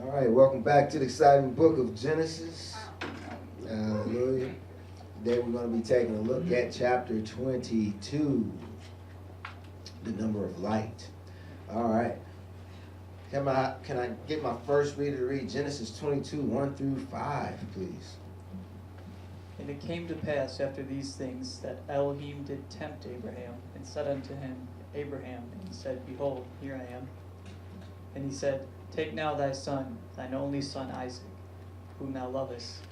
All right, welcome back to the exciting book of Genesis. Hallelujah. Today we're going to be taking a look at chapter 22, the number of light. All right. Can I get my first reader to read Genesis 22, 1 through 5, please? And it came to pass after these things that Elohim did tempt Abraham, and said unto him, Abraham, and he said, Behold, here I am. And he said, Take now thy son, thine only son Isaac, whom thou lovest,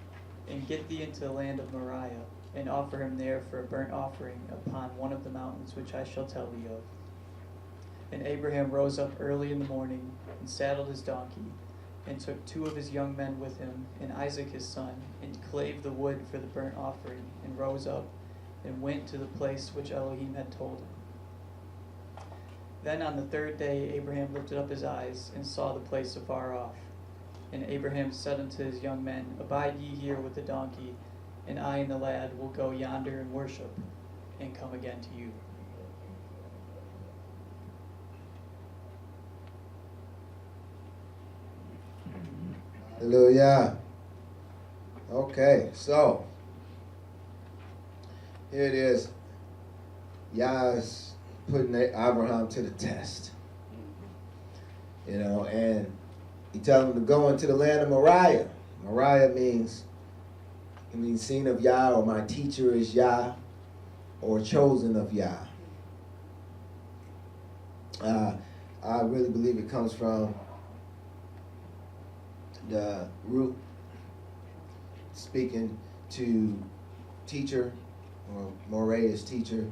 and get thee into the land of Moriah, and offer him there for a burnt offering upon one of the mountains which I shall tell thee of. And Abraham rose up early in the morning, and saddled his donkey, and took 2 of his young men with him, and Isaac his son, and clave the wood for the burnt offering, and rose up, and went to the place which Elohim had told him. Then on the 3rd day Abraham lifted up his eyes, and saw the place afar off. And Abraham said unto his young men, Abide ye here with the donkey, and I and the lad will go yonder and worship, and come again to you. Hallelujah. Okay, so here it is. Yah's putting Abraham to the test. And he tells him to go into the land of Moriah. Moriah means seen of Yah, or my teacher is Yah, or chosen of Yah. I really believe it comes from the root speaking to teacher, or Moreh is teacher,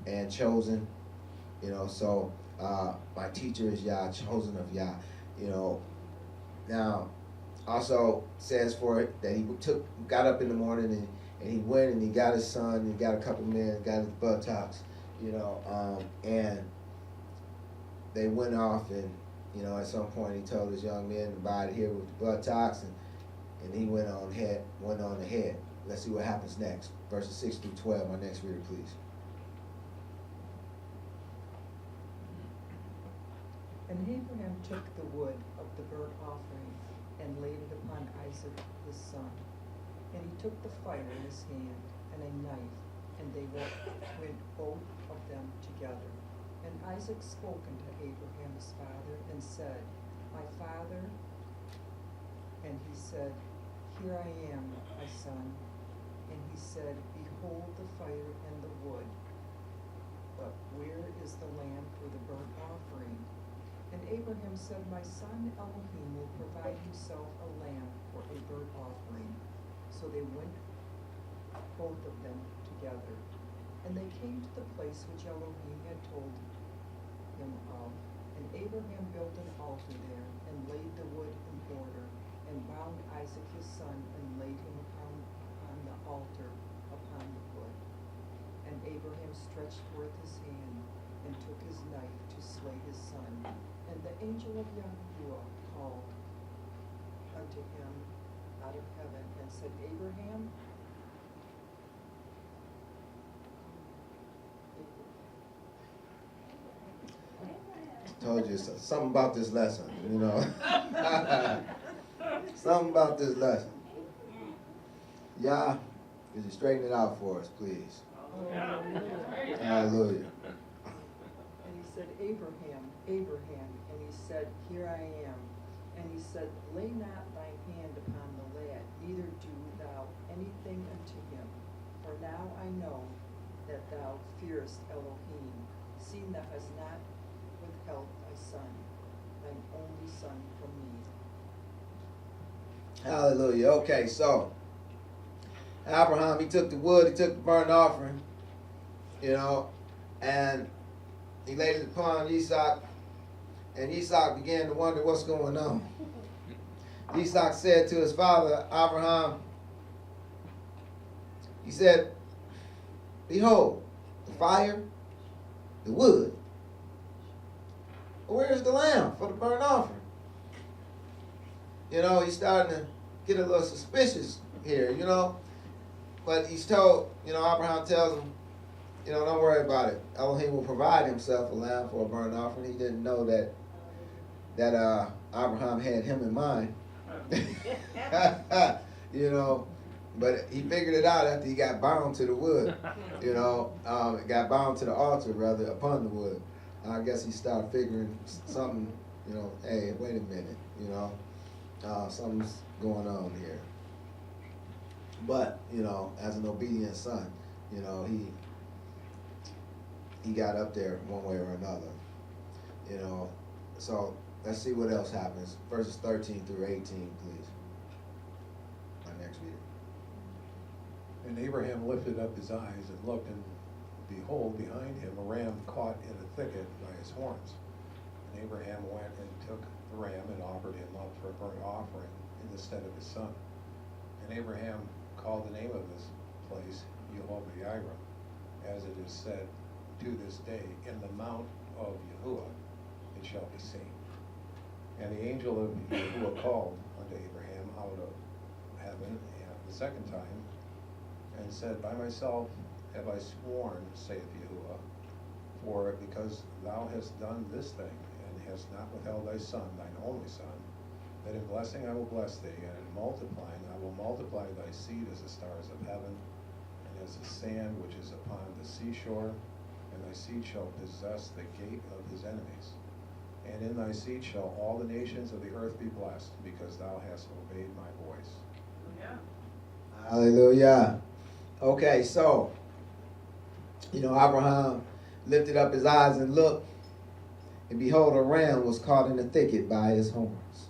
and chosen. So my teacher is Yah, chosen of Yah. Now also says for it that he got up in the morning and he went and he got his son and he got a couple men, got his buttocks, and they went off and at some point he told his young men to bide here with the buttocks, and he went on ahead. Let's see what happens next. Verses 6 through 12. My next reader, please. And Abraham took the wood of the burnt offering and laid it upon Isaac his son. And he took the fire in his hand and a knife, and they went both of them together. And Isaac spoke unto Abraham his father, and said, My father? And he said, Here I am, my son. And he said, Behold the fire and the wood, but where is the lamb for the burnt offering? And Abraham said, My son Elohim will provide himself a lamb for a burnt offering. So they went both of them together. And they came to the place which Elohim had told him of. And Abraham built an altar there, and laid the wood in order, and bound Isaac his son, and laid him upon the altar upon the wood. And Abraham stretched forth his hand, and took his knife to slay his son. And the angel of Yahuwah called unto him out of heaven, and said, Abraham? Told you something about this lesson, something about this lesson. Yah, could you straighten it out for us, please? Hallelujah. And he said, Abraham, Abraham. And he said, Here I am. And he said, Lay not thine hand upon the lad, neither do thou anything unto him. For now I know that thou fearest Elohim, seeing thou hast not withheld thy son, thine only son from me. Hallelujah. Okay, so Abraham, he took the wood, he took the burnt offering, and he laid it upon Isaac, and Isaac began to wonder what's going on. Isaac said to his father, Abraham, he said, Behold, the fire, the wood, but where's the lamb for the burnt offering? He's starting to get a little suspicious here, But he's told, Abraham tells him, don't worry about it. Elohim will provide himself a lamb for a burnt offering. He didn't know that Abraham had him in mind. You know, but he figured it out after he got bound to the wood. You know, got bound to the altar rather upon the wood. I guess he started figuring something. You know, hey, wait a minute. You know, something's going on here. But you know, as an obedient son, you know, he got up there one way or another. You know, so let's see what else happens. Verses 13 through 18, please. My next reading. And Abraham lifted up his eyes and looked, and behold, behind him a ram caught in a thicket by his horns. And Abraham went and took the ram and offered him up for a burnt offering in the stead of his son. And Abraham called the name of this place Jehovah-Jireh, as it is said to this day, in the mount of Yahuwah it shall be seen. And the angel of Yahuwah called unto Abraham out of heaven the second time, and said, By myself have I sworn, saith Yahuwah, for because thou hast done this thing, and hast not withheld thy son, thine only son, that in blessing I will bless thee, and in multiplying I will multiply thy seed as the stars of heaven, and as the sand which is upon the seashore, and thy seed shall possess the gate of his enemies. And in thy seed shall all the nations of the earth be blessed, because thou hast obeyed my voice. Yeah. Hallelujah. Okay, so, you know, Abraham lifted up his eyes and looked, and behold, a ram was caught in the thicket by his horns.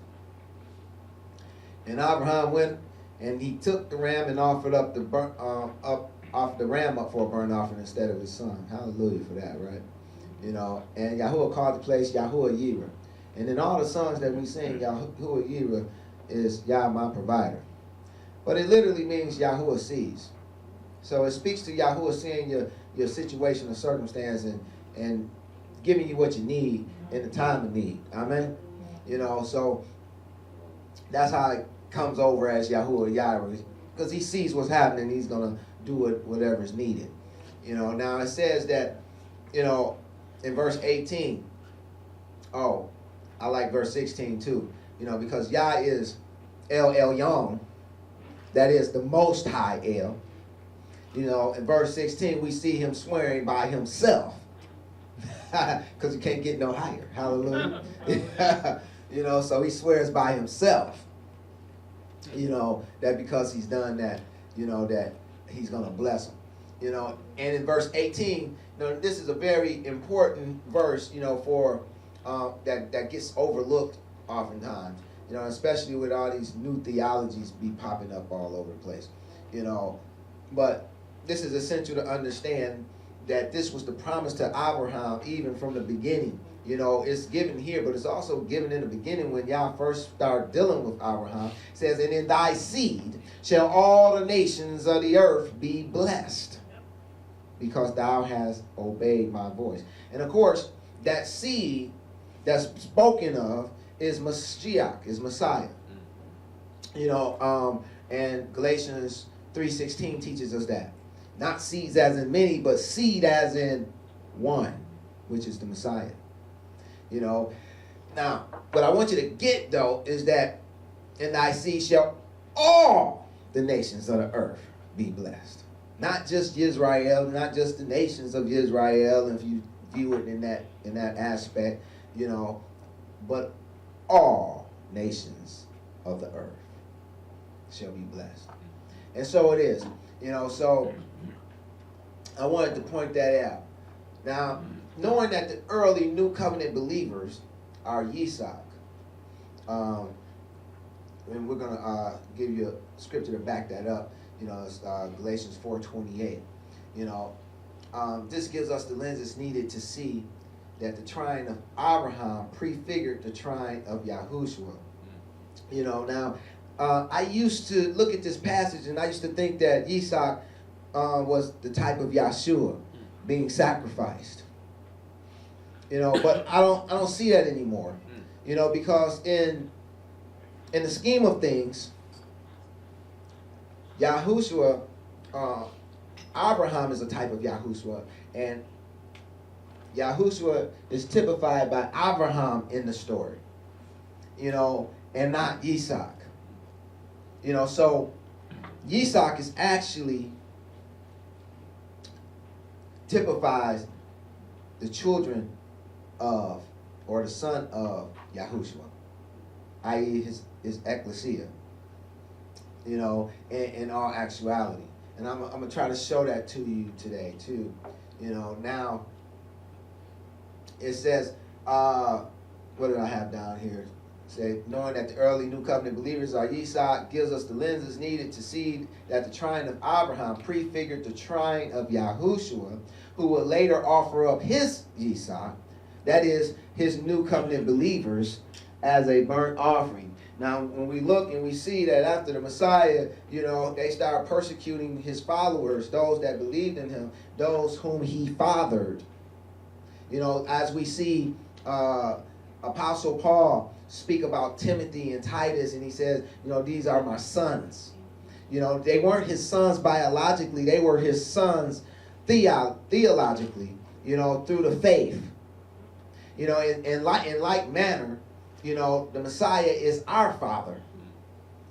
And Abraham went and he took the ram and offered up the ram up for a burnt offering instead of his son. Hallelujah for that, right? You know, and Yahuwah called the place Yahuwah-Yireh. And in all the songs that we sing, Yahuwah-Yireh is Yah, my provider. But it literally means Yahuwah sees. So it speaks to Yahuwah seeing your situation or circumstance and giving you what you need in the time of need. Amen? You know, so that's how it comes over as Yahuwah-Yireh, because he sees what's happening. He's going to do whatever's needed. You know, now it says that, you know, in verse 18, oh, I like verse 16 too, you know, because Yah is El Elyon, that is the Most High El. You know, in verse 16, we see him swearing by himself, because you can't get no higher. Hallelujah. You know, so he swears by himself, you know, that because he's done that, you know, that he's going to bless him. You know, and in verse 18, you know, this is a very important verse, you know, for that gets overlooked oftentimes, you know, especially with all these new theologies be popping up all over the place, you know. But this is essential to understand that this was the promise to Abraham even from the beginning. You know, it's given here, but it's also given in the beginning when y'all first start dealing with Abraham. It says, and in thy seed shall all the nations of the earth be blessed, because thou hast obeyed my voice. And of course, that seed that's spoken of is Mashiach, is Messiah. You know, and Galatians 3:16 teaches us that. Not seeds as in many, but seed as in one, which is the Messiah. You know, now, what I want you to get, though, is that in thy seed shall all the nations of the earth be blessed. Not just Israel, not just the nations of Israel, if you view it in that aspect, you know, but all nations of the earth shall be blessed. And so it is, you know, so I wanted to point that out. Now, knowing that the early New Covenant believers are Yitzhak, and we're going to give you a scripture to back that up. You know, it's Galatians 4:28. You know, this gives us the lenses needed to see that the trine of Abraham prefigured the trine of Yahushua. You know, now, I used to look at this passage and I used to think that Yitzhak was the type of Yahshua being sacrificed. You know, but I don't see that anymore. You know, because in the scheme of things, Yahushua, Abraham is a type of Yahushua, and Yahushua is typified by Abraham in the story. you know, and not Yitzhak. You know, so Yitzhak is actually typifies the children of, or the son of Yahushua, i.e. his ecclesia, you know, in all actuality. And I'm going to try to show that to you today, too. You know, now, it says, what did I have down here? It said, knowing that the early New Covenant believers are Yitzhak, gives us the lenses needed to see that the trine of Abraham prefigured the trine of Yahushua, who will later offer up his Yitzhak, that is, his New Covenant believers, as a burnt offering. Now, when we look and we see that after the Messiah, you know, they start persecuting his followers, those that believed in him, those whom he fathered. You know, as we see Apostle Paul speak about Timothy and Titus, and he says, you know, these are my sons. You know, they weren't his sons biologically, they were his sons theologically, you know, through the faith. You know, in like manner, you know, the Messiah is our Father.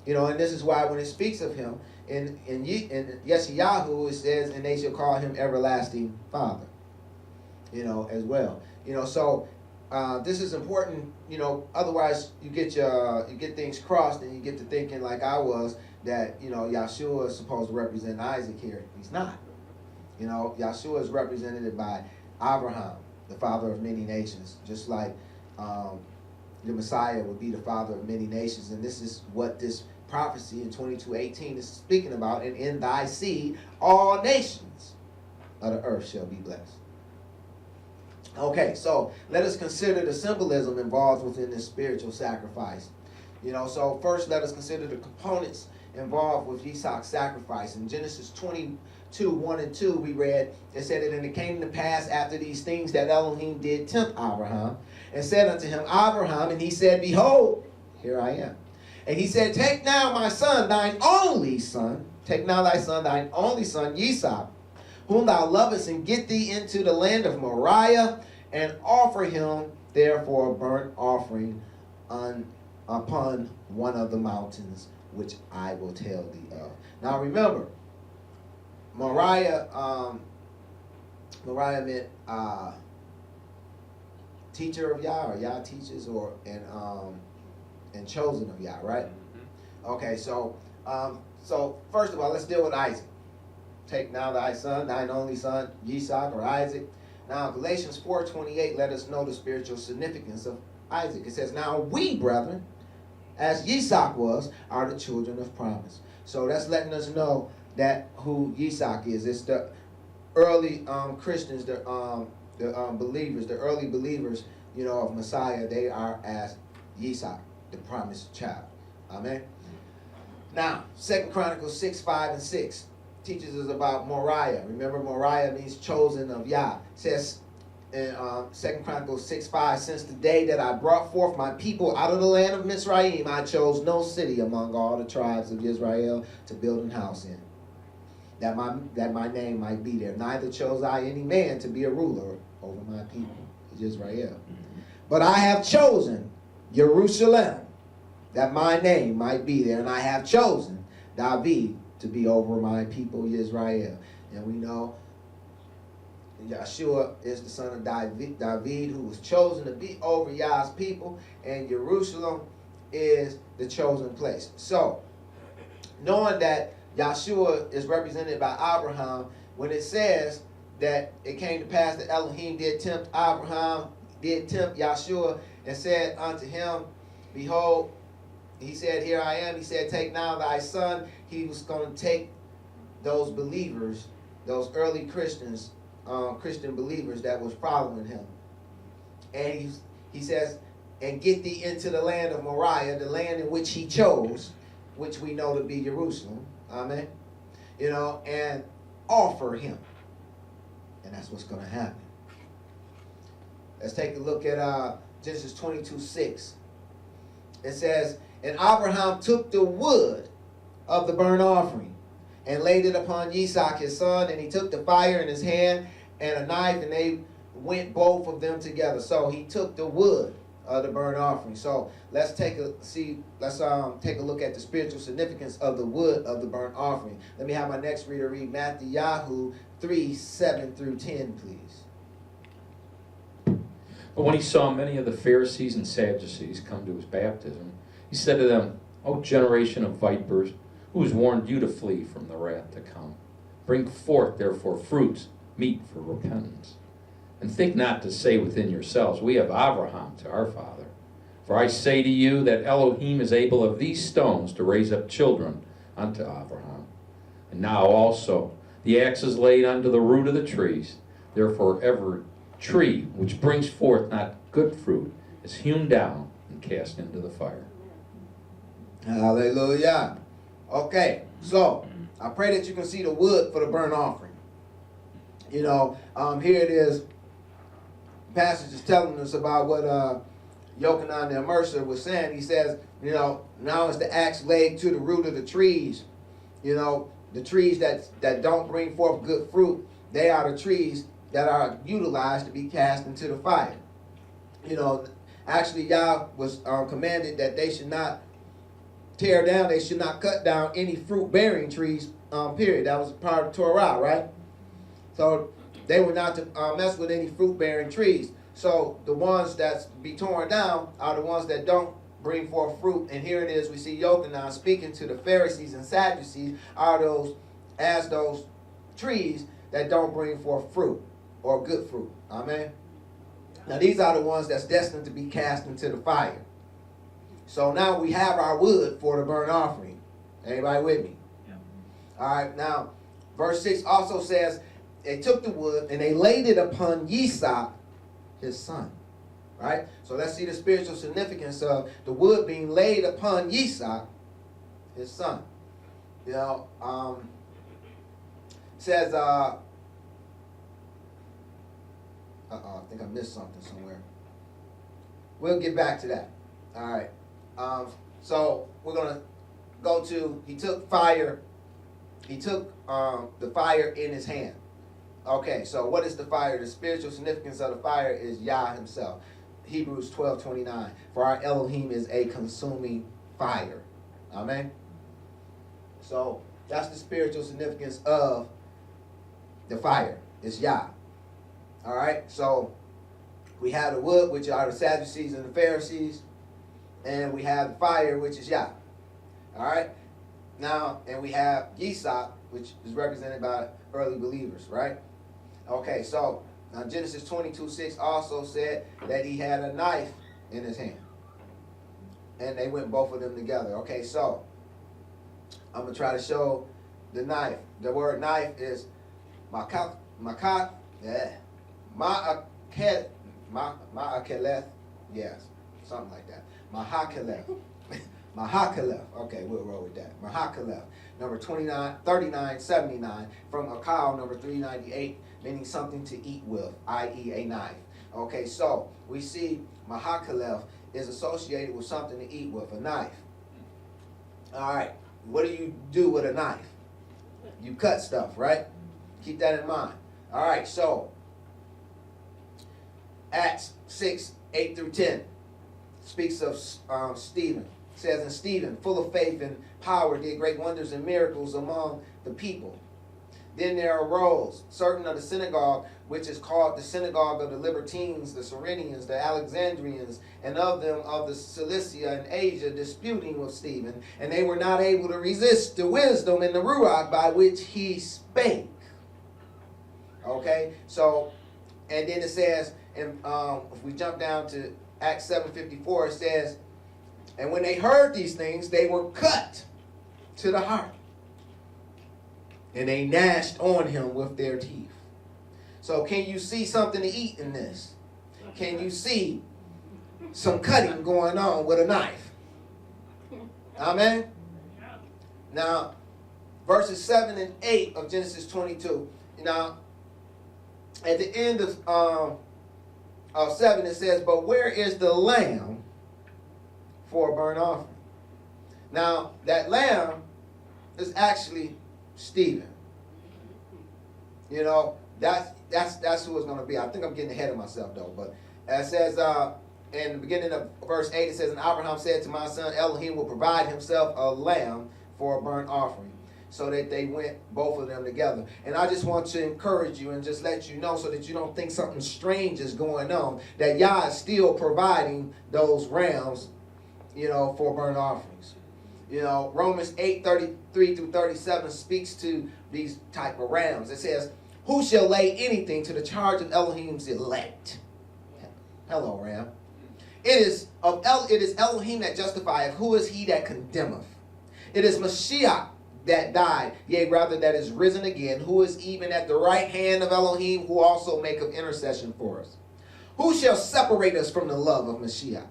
You know, and this is why when it speaks of him, in Yeshayahu, it says, and they shall call him everlasting Father. You know, as well. You know, so this is important. You know, otherwise you get things crossed, and you get to thinking like I was that, you know, Yahshua is supposed to represent Isaac here. He's not. You know, Yahshua is represented by Abraham, the father of many nations, just like the Messiah would be the father of many nations. And this is what this prophecy in 22:18 is speaking about. And in thy seed, all nations of the earth shall be blessed. Okay, so let us consider the symbolism involved within this spiritual sacrifice. You know, so first let us consider the components involved with Yitzhak's sacrifice. In Genesis 22:1-2, we read, it said that, and it came to pass after these things that Elohim did tempt Abraham, and said unto him, Abraham, and he said, behold, here I am. And he said, take now my son, thine only son, take now thy son, thine only son, Yitzhak, whom thou lovest, and get thee into the land of Moriah, and offer him therefore a burnt offering upon one of the mountains, which I will tell thee of. Now remember, Moriah meant teacher of Yah, or Yah teaches, or and chosen of Yah, right? Mm-hmm. Okay, so first of all, let's deal with Isaac. Take now thy son, thine only son, Yitzhak, or Isaac. Now, Galatians 4:28 let us know the spiritual significance of Isaac. It says, now we, brethren, as Yitzhak was, are the children of promise. So that's letting us know that who Yitzhak is. It's the early Christians, the believers, the early believers, you know, of Messiah. They are as Yitzhak, the promised child. Amen. Now, 2 Chronicles 6:5-6 teaches us about Moriah. Remember, Moriah means chosen of Yah. It says in 2 Chronicles 6:5, since the day that I brought forth my people out of the land of Mizraim, I chose no city among all the tribes of Israel to build an house in, that my name might be there. Neither chose I any man to be a ruler over my people, Israel. But I have chosen Jerusalem, that my name might be there. And I have chosen David to be over my people, Israel. And we know Yahshua is the son of David, who was chosen to be over Yah's people. And Jerusalem is the chosen place. So, knowing that Yahshua is represented by Abraham, when it says that it came to pass that Elohim did tempt Abraham, did tempt Yahshua, and said unto him, behold, he said, here I am. He said, take now thy son. He was going to take those believers, those early Christians, Christian believers that was following him. And he says, and get thee into the land of Moriah, the land in which he chose, which we know to be Jerusalem. Amen. You know, and offer him. And that's what's going to happen. Let's take a look at Genesis 22:6. It says, and Abraham took the wood of the burnt offering and laid it upon Yitzhak his son, and he took the fire in his hand and a knife, and they went both of them together. So he took the wood of the burnt offering. So let's take a look at the spiritual significance of the wood of the burnt offering. Let me have my next reader read Matthew 3:7-10, please. But when he saw many of the Pharisees and Sadducees come to his baptism, he said to them, O generation of vipers, who has warned you to flee from the wrath to come? Bring forth therefore fruits, meet for repentance. And think not to say within yourselves, we have Abraham to our father. For I say to you that Elohim is able of these stones to raise up children unto Abraham. And now also the axe is laid unto the root of the trees. Therefore every tree which brings forth not good fruit is hewn down and cast into the fire. Hallelujah. Okay, so I pray that you can see the wood for the burnt offering. You know, here it is. The passage is telling us about what Yochanan the Immerser was saying. He says, you know, now is the axe laid to the root of the trees. You know, the trees that don't bring forth good fruit, they are the trees that are utilized to be cast into the fire. You know, actually Yah was commanded that they should not tear down, they should not cut down any fruit-bearing trees, period. That was part of Torah, right? So they were not to mess with any fruit-bearing trees. So the ones that be torn down are the ones that don't bring forth fruit. And here it is, we see Yochanan speaking to the Pharisees and Sadducees are those trees that don't bring forth fruit or good fruit. Amen? Now these are the ones that's destined to be cast into the fire. So now we have our wood for the burnt offering. Everybody with me? Yeah. All right, now verse 6 also says, they took the wood and they laid it upon Yitzhak, his son. Right? So let's see the spiritual significance of the wood being laid upon Yitzhak, his son. You know, says, I think I missed something somewhere. We'll get back to that. All right. So we're going to go to, he took fire. He took the fire in his hand. Okay, so what is the fire? The spiritual significance of the fire is Yah himself. Hebrews 12:29. For our Elohim is a consuming fire. Amen? So that's the spiritual significance of the fire. It's Yah. All right, so we have the wood, which are the Sadducees and the Pharisees. And we have the fire, which is Yah. All right? Now, and we have Yitzhak, which is represented by early believers, right? Okay, so now Genesis 22:6 also said that he had a knife in his hand. And they went both of them together. Okay, so I'm going to try to show the knife. The word knife is ma'akeleth, yes, something like that. Mahakaleth. Okay, we'll roll with that. Mahakaleth. Number 3979 from Akal, number 398, meaning something to eat with, i.e. a knife. Okay, so we see Mahakaleth is associated with something to eat with, a knife. All right, what do you do with a knife? You cut stuff, right? Keep that in mind. All right, so Acts 6:8-10 speaks of Stephen. It says, and Stephen, full of faith and power, did great wonders and miracles among the people. Then there arose certain of the synagogue, which is called the synagogue of the Libertines, the Cyrenians, the Alexandrians, and of them of the Cilicia and Asia, disputing with Stephen. And they were not able to resist the wisdom and the ruach by which he spake. Okay, so, and then it says, and if we jump down to Acts 7:54, it says, and when they heard these things, they were cut to the heart. And they gnashed on him with their teeth. So can you see something to eat in this? Can you see some cutting going on with a knife? Amen? Now, verses 7 and 8 of Genesis 22. Now, at the end of 7, it says, but where is the lamb for a burnt offering? Now, that lamb is actually Stephen. You know, that's who it's going to be. I think I'm getting ahead of myself, though. But it says, in the beginning of verse 8, it says, and Abraham said to my son, Elohim will provide himself a lamb for a burnt offering. So that they went, both of them together. And I just want to encourage you and just let you know so that you don't think something strange is going on, that Yah is still providing those rams, for burnt offerings. Romans 8:33 through 37 speaks to these type of rams. It says, who shall lay anything to the charge of Elohim's elect? Hello, ram. It is Elohim that justifieth. Who is he that condemneth? It is Mashiach that died, yea, rather that is risen again, who is even at the right hand of Elohim, who also maketh intercession for us. Who shall separate us from the love of Mashiach?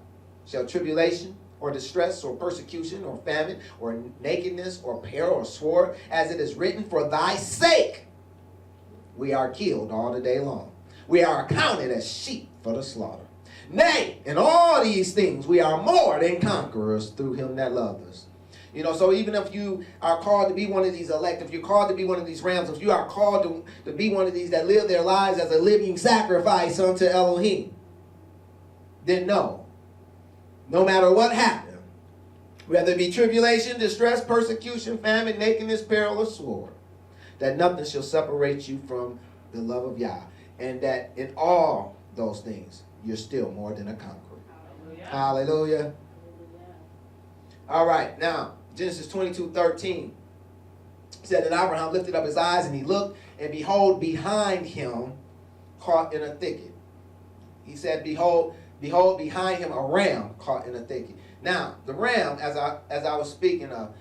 Shall tribulation, or distress, or persecution, or famine, or nakedness, or peril, or sword, as it is written, for thy sake we are killed all the day long. We are accounted as sheep for the slaughter. Nay, in all these things we are more than conquerors through him that loved us. So even if you are called to be one of these elect, if you're called to be one of these rams, if you are called to be one of these that live their lives as a living sacrifice unto Elohim, then no matter what happened, whether it be tribulation, distress, persecution, famine, nakedness, peril, or sword, that nothing shall separate you from the love of Yah, and that in all those things, you're still more than a conqueror. Hallelujah. Hallelujah. All right, now, Genesis 22:13 said that Abraham lifted up his eyes and he looked, and behold, behind him, caught in a thicket. He said, behold, behind him a ram caught in a thicket. Now, the ram, as I was speaking of,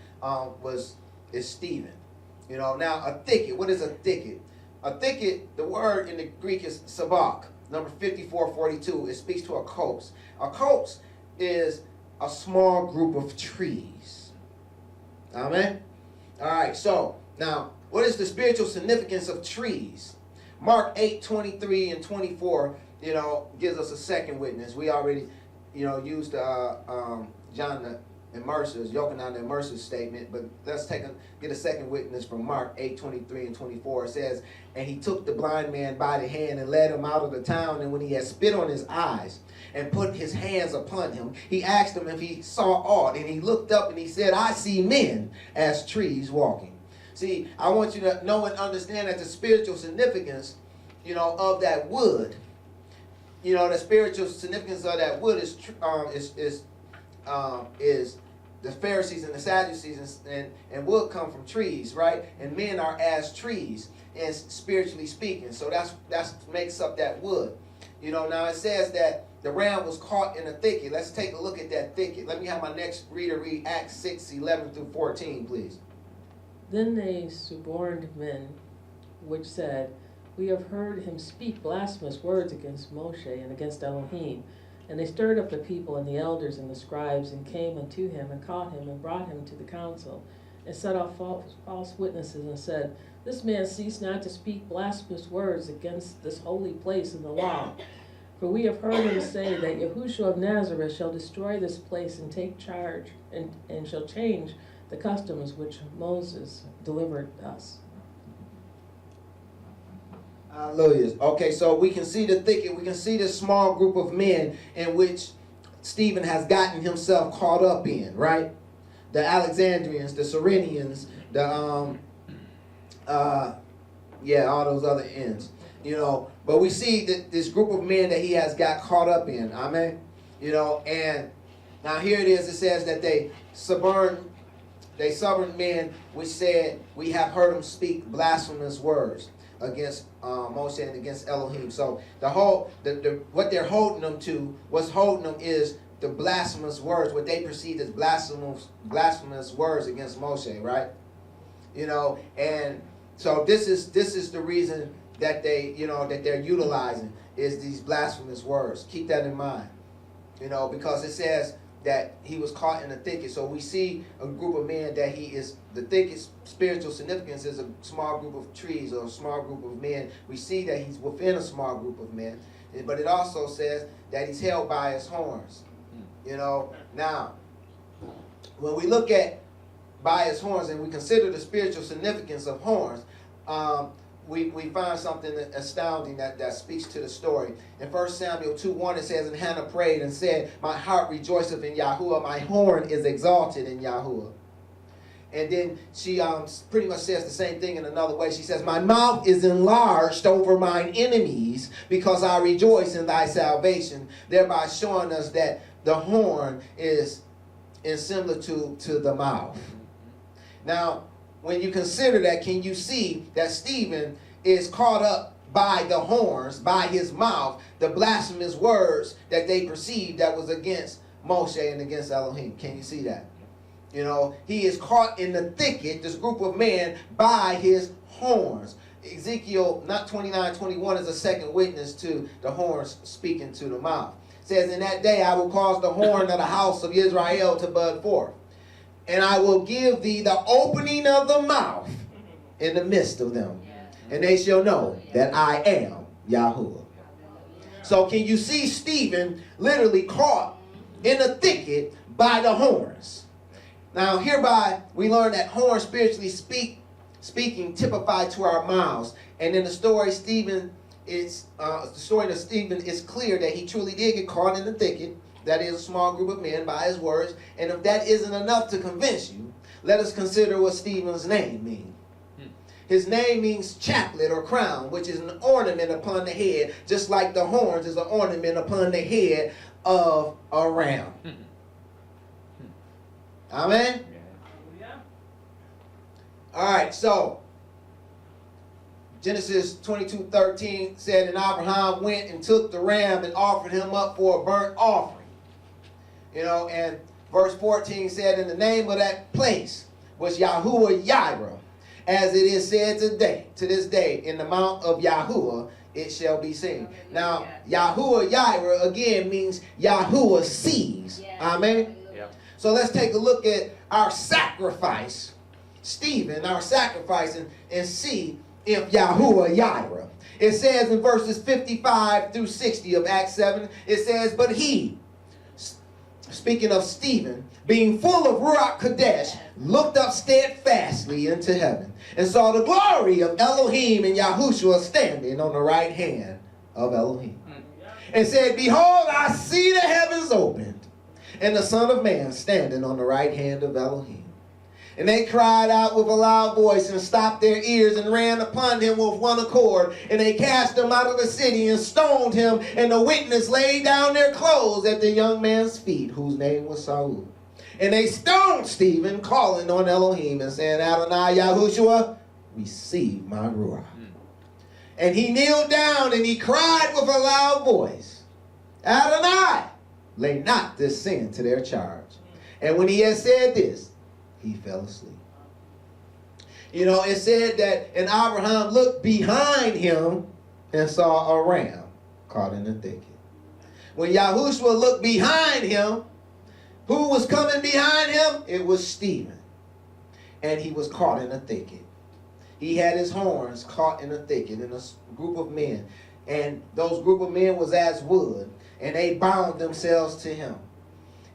is Stephen. Now a thicket. What is a thicket? A thicket, the word in the Greek is sabak, number 5442. It speaks to a copse. A copse is a small group of trees. Amen? All right, so now, what is the spiritual significance of trees? Mark 8:23 and 24, gives us a second witness. We already, used John and Mercer's, Yochanan and Mercer's statement, but let's get a second witness from Mark 8:23 and 24. It says, and he took the blind man by the hand and led him out of the town, and when he had spit on his eyes and put his hands upon him, he asked him if he saw aught, and he looked up and he said, I see men as trees walking. See, I want you to know and understand that the spiritual significance, of that wood, the spiritual significance of that wood is the Pharisees and the Sadducees and wood come from trees, right? And men are as trees, and spiritually speaking. So that's makes up that wood. Now it says that the ram was caught in a thicket. Let's take a look at that thicket. Let me have my next reader read Acts 6:11 through 14, please. Then they suborned men, which said, we have heard him speak blasphemous words against Moshe and against Elohim. And they stirred up the people and the elders and the scribes, and came unto him, and caught him, and brought him to the council, and set off false witnesses, and said, this man ceased not to speak blasphemous words against this holy place and the law. For we have heard him say that Yahushua of Nazareth shall destroy this place and take charge, and shall change the customs which Moses delivered us. Hallelujah. Okay, so we can see the thicket. We can see this small group of men in which Stephen has gotten himself caught up in, right? The Alexandrians, the Cyrenians, all those other ends, But we see that this group of men that he has got caught up in, amen? And now here it is. It says that they stubborn men, which said, we have heard him speak blasphemous words against Moshe and against Elohim. So what they're holding them to, what's holding them is the blasphemous words, what they perceive as blasphemous words against Moshe, right? And so this is the reason that that they're utilizing is these blasphemous words. Keep that in mind, because it says that he was caught in a thicket. So we see a group of men that the thicket's spiritual significance is a small group of trees or a small group of men. We see that he's within a small group of men, but it also says that he's held by his horns. Now, when we look at by his horns and we consider the spiritual significance of horns, we find something astounding that speaks to the story. In 1 Samuel 2:1 it says, and Hannah prayed and said, my heart rejoiceth in Yahuwah, my horn is exalted in Yahuwah. And then she pretty much says the same thing in another way. She says, my mouth is enlarged over mine enemies because I rejoice in thy salvation, thereby showing us that the horn is similar to the mouth. Now, when you consider that, can you see that Stephen is caught up by the horns, by his mouth, the blasphemous words that they perceived that was against Moshe and against Elohim? Can you see that? You know, he is caught in the thicket, this group of men, by his horns. Ezekiel, not 29:21, is a second witness to the horns speaking to the mouth. It says, in that day I will cause the horn of the house of Israel to bud forth, and I will give thee the opening of the mouth in the midst of them, and they shall know that I am Yahuwah. So can you see Stephen literally caught in the thicket by the horns? Now, hereby we learn that horns spiritually speaking typify to our mouths. And in the story, the story of Stephen is clear that he truly did get caught in the thicket. That is a small group of men by his words. And if that isn't enough to convince you, let us consider what Stephen's name means. His name means chaplet or crown, which is an ornament upon the head, just like the horns is an ornament upon the head of a ram. Amen? All right, so Genesis 22:13 said, and Abraham went and took the ram and offered him up for a burnt offering. You know, and verse 14 said, and the name of that place was Yahuwah Yireh, as it is said today, to this day, in the mount of Yahuwah it shall be seen. Now, Yahuwah Yireh again means Yahuwah sees. Amen? So let's take a look at our sacrifice, Stephen, our sacrifice, and see if Yahuwah Yireh. It says in verses 55 through 60 of Acts 7, it says, but he, speaking of Stephen, being full of Ruach Kadesh, looked up steadfastly into heaven and saw the glory of Elohim and Yahushua standing on the right hand of Elohim. And said, behold, I see the heavens opened, and the Son of Man standing on the right hand of Elohim. And they cried out with a loud voice and stopped their ears and ran upon him with one accord. And they cast him out of the city and stoned him. And the witness laid down their clothes at the young man's feet, whose name was Saul. And they stoned Stephen, calling on Elohim and saying, Adonai Yahushua, receive my ruach. And he kneeled down and he cried with a loud voice, Adonai, lay not this sin to their charge. And when he had said this, he fell asleep. You know, it said that, and Abraham looked behind him and saw a ram caught in the thicket. When Yahushua looked behind him, who was coming behind him? It was Stephen. And he was caught in a thicket. He had his horns caught in a thicket in a group of men. And those group of men was as wood. And they bound themselves to him.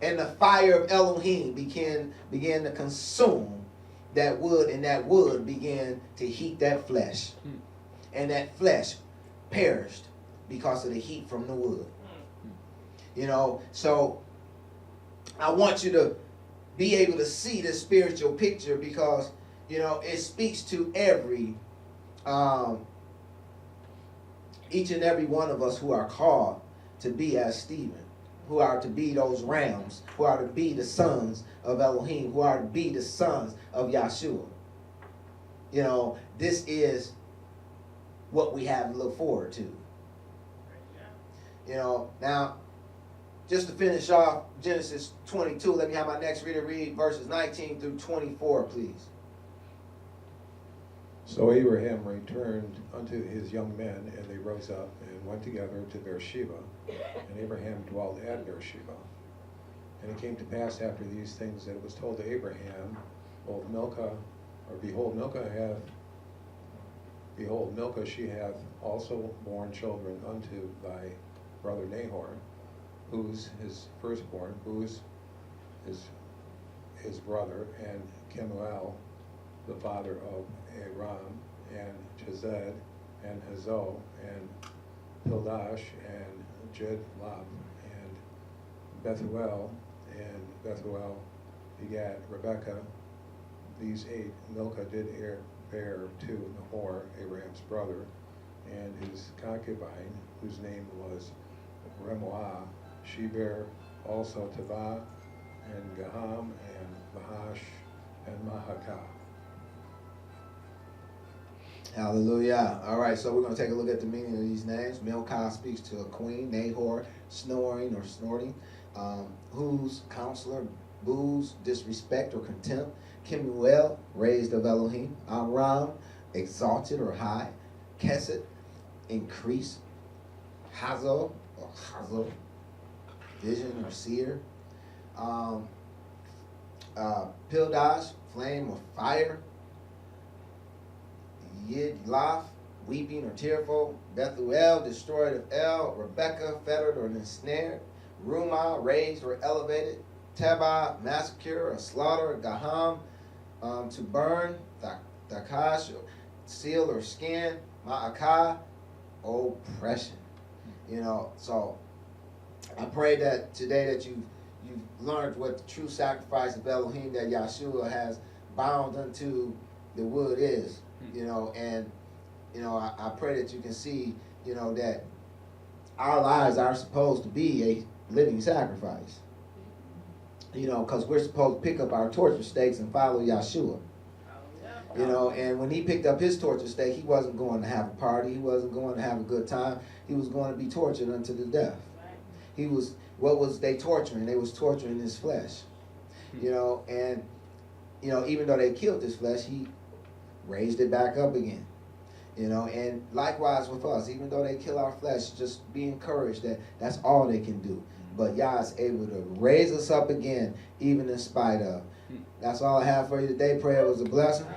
And the fire of Elohim began to consume that wood, and that wood began to heat that flesh. And that flesh perished because of the heat from the wood. You know, so I want you to be able to see this spiritual picture because, you know, it speaks to each and every one of us who are called to be as Stephen, who are to be those rams, who are to be the sons of Elohim, who are to be the sons of Yahshua. You know, this is what we have to look forward to. You know, now, just to finish off Genesis 22, let me have my next reader read verses 19 through 24, please. So Abraham returned unto his young men, and they rose up and went together to Beersheba, and Abraham dwelt at Beersheba. And it came to pass after these things that it was told to Abraham, behold, Milcah, she hath also borne children unto thy brother Nahor, who's his firstborn, who's his brother, and Kemuel, the father of Aram, and Chesed, and Hazo, and Pildash, and Jedlab, and Bethuel, and Bethuel begat Rebekah. These 8 Milcah did bear to Nahor, Abraham's brother, and his concubine, whose name was Remuah. She bare also Tavah, and Gaham, and Mahash, and Mahakah. Hallelujah. All right, so we're going to take a look at the meaning of these names. Milcah speaks to a queen, Nahor, snoring or snorting, whose counselor, booze, disrespect or contempt. Kemuel, raised of Elohim. Amram, exalted or high. Kesed, increase. Hazo, or Hazo, vision or seer. Pildash, flame or fire. Yidlaf, weeping or tearful. Bethuel, destroyed of El. Rebekah, fettered or ensnared. Rumah, raised or elevated. Teba, massacre or slaughter. Gaham, to burn. Dakash, seal or skin. Ma'akah, oppression. You know, so I pray that today that you've learned what the true sacrifice of Elohim that Yahshua has bound unto the wood is. You know, and you know, I pray that you can see, you know, that our lives are supposed to be a living sacrifice. You know, because we're supposed to pick up our torture stakes and follow Yahshua. You know, and when he picked up his torture stake, he wasn't going to have a party. He wasn't going to have a good time. He was going to be tortured unto the death. He was, what was they torturing? They was torturing his flesh. You know, and, you know, even though they killed his flesh, he raised it back up again. You know, and likewise with us, even though they kill our flesh, just be encouraged that that's all they can do. But Yah is able to raise us up again, even in spite of. That's all I have for you today. Pray it was a blessing.